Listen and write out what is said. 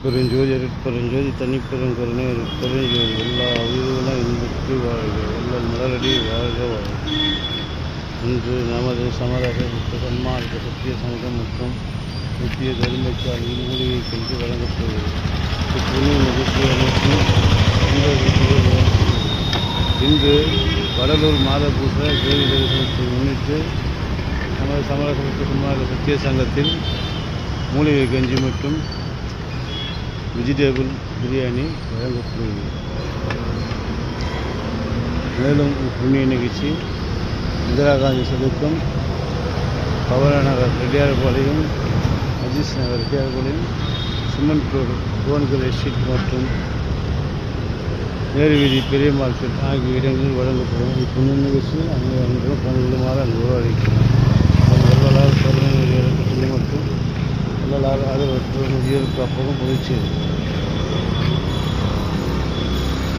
அருட்பெருஞ்சோதி அருட்பெருஞ்சோதி தனிப்பெருங்கருணை அருட்பெருஞ்சோதி எல்லா உயிர்களும் இன்புற்று வாழ்க வள்ளல் மலரடி வாழ்க வாழ்க. இன்று நமது சமரச சன்மார்க்க சத்திய சங்கம் மற்றும் முக்கிய தர்மசாலையில் மூலிகை கல்வி வழங்கப்படுகிறது. இப்புண்ணிய நிகழ்ச்சி அனைத்தும் இன்று வடலூர் மாத பூச தேவி தரிசனத்தை முன்னிட்டு நமது சமரச சன்மார்க்க சத்திய சங்கத்தில் மூலிகை கஞ்சி மற்றும் வெஜிடபிள் பிரியாணி வழங்கப்படுகிறது. மேலும் புண்ணிய நிகழ்ச்சி இந்திரா காந்தி சதுக்கம், பவளநகர் ரெட்டியார்பாளையம், அஜீஸ் நகர் ரெட்டியார்பாளையம், சிமெண்ட் ரோடு கோன்கல் எஸ்டேட் மற்றும் நேரு வீதி பெரிய மார்க்கெட் ஆகிய இடங்களில் வழங்கப்படும். இப்புண்ணிய நிகழ்ச்சி அனைவரும் பங்குமாறு அன்போடு அழைக்கிறோம். வள்ளலார் கருணை மற்றும் வள்ளலார் ஆதரவற்ற முதியோர் காப்பகம் முயற்சி